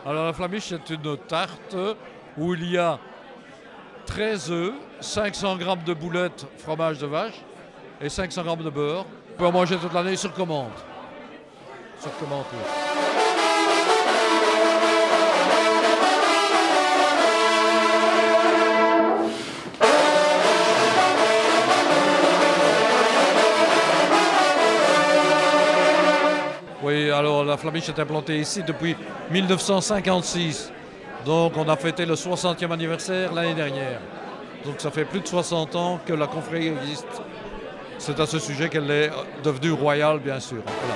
Alors la flamiche, c'est une tarte où il y a 13 œufs, 500 g de boulettes fromage de vache et 500 g de beurre. On peut en manger toute l'année sur commande. Sur commande, oui. Oui, alors la flamiche est implantée ici depuis 1956. Donc on a fêté le 60e anniversaire l'année dernière. Donc ça fait plus de 60 ans que la confrérie existe. C'est à ce sujet qu'elle est devenue royale, bien sûr. Voilà.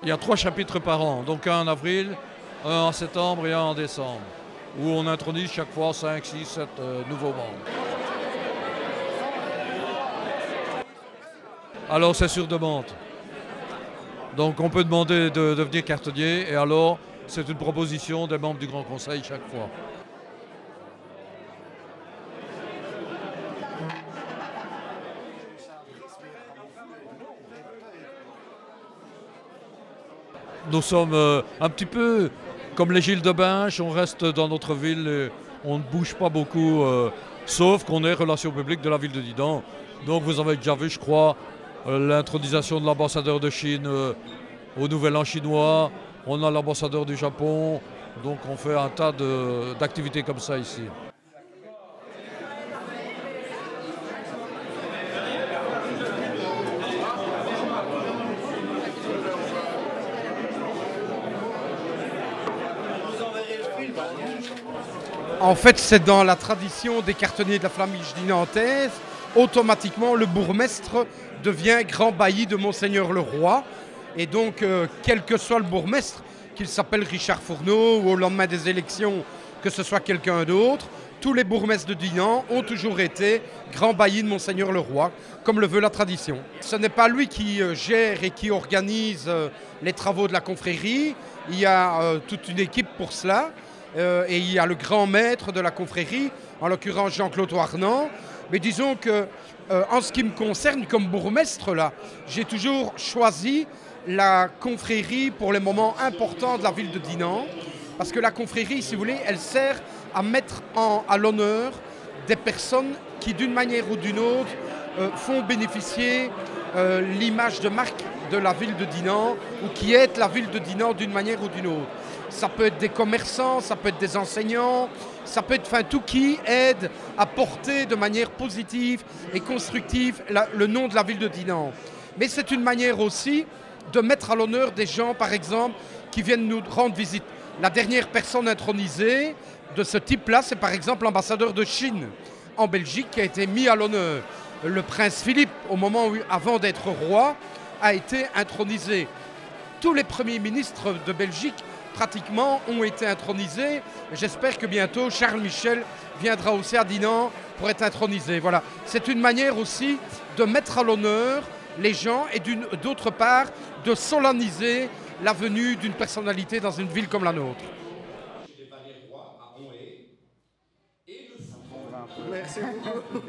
Il y a 3 chapitres par an, donc un en avril, un en septembre et un en décembre, où on intronise chaque fois 5, 6, 7 nouveaux membres. Alors c'est sur demande. Donc on peut demander de devenir cartonnier et alors c'est une proposition des membres du Grand Conseil chaque fois. Nous sommes un petit peu comme les Gilles de Binche, on reste dans notre ville et on ne bouge pas beaucoup, sauf qu'on est relations publiques de la ville de Dinan. Donc vous avez déjà vu, je crois, l'intronisation de l'ambassadeur de Chine au Nouvel An chinois. On a l'ambassadeur du Japon, donc on fait un tas d'activités comme ça ici. En fait, c'est dans la tradition des cartonniers de la flamiche dinantaise, automatiquement le bourgmestre devient grand bailli de Monseigneur le Roi. Et donc, quel que soit le bourgmestre, qu'il s'appelle Richard Fourneau ou au lendemain des élections, que ce soit quelqu'un d'autre, tous les bourgmestres de Dinan ont toujours été grand bailli de Monseigneur le Roi, comme le veut la tradition. Ce n'est pas lui qui gère et qui organise les travaux de la confrérie, il y a toute une équipe pour cela. Et il y a le grand maître de la confrérie, en l'occurrence Jean-Claude Warnant. Mais disons que, en ce qui me concerne, comme bourgmestre, là, j'ai toujours choisi la confrérie pour les moments importants de la ville de Dinan. Parce que la confrérie, si vous voulez, elle sert à mettre à l'honneur des personnes qui, d'une manière ou d'une autre, font bénéficier l'image de marque de la ville de Dinan ou qui aident la ville de Dinan d'une manière ou d'une autre. Ça peut être des commerçants, ça peut être des enseignants, ça peut être tout qui aide à porter de manière positive et constructive le nom de la ville de Dinan. Mais c'est une manière aussi de mettre à l'honneur des gens, par exemple, qui viennent nous rendre visite. La dernière personne intronisée de ce type-là, c'est par exemple l'ambassadeur de Chine en Belgique qui a été mis à l'honneur. Le prince Philippe, au moment où, avant d'être roi, a été intronisé. Tous les premiers ministres de Belgique pratiquement ont été intronisés. J'espère que bientôt Charles Michel viendra aussi à Dinan pour être intronisé. Voilà. C'est une manière aussi de mettre à l'honneur les gens et d'autre part de solenniser la venue d'une personnalité dans une ville comme la nôtre. Merci beaucoup.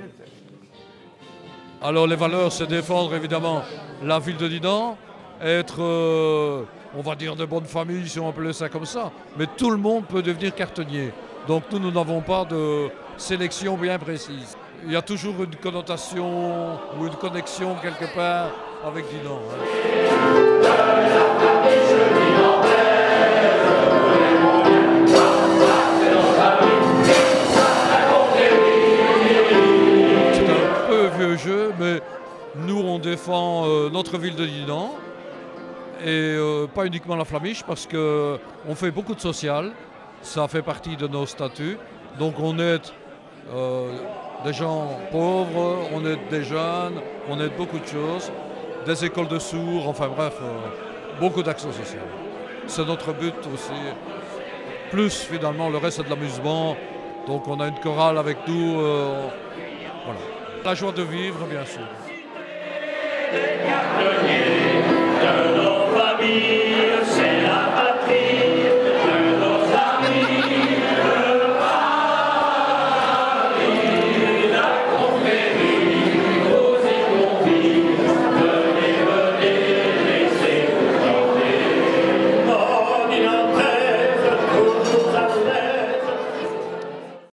Alors les valeurs, c'est défendre évidemment la ville de Dinan, être, on va dire, de bonne famille, si on peut appeler ça comme ça. Mais tout le monde peut devenir cartonnier. Donc nous n'avons pas de sélection bien précise. Il y a toujours une connotation ou une connexion quelque part avec Dinan. C'est un peu vieux jeu, mais nous on défend notre ville de Dinan. Et pas uniquement la flamiche parce qu'on fait beaucoup de social, ça fait partie de nos statuts. Donc on aide des gens pauvres, on aide des jeunes, on aide beaucoup de choses, des écoles de sourds, enfin bref, beaucoup d'actions sociales. C'est notre but aussi. Plus finalement le reste c'est de l'amusement, donc on a une chorale avec nous, voilà. La joie de vivre bien sûr.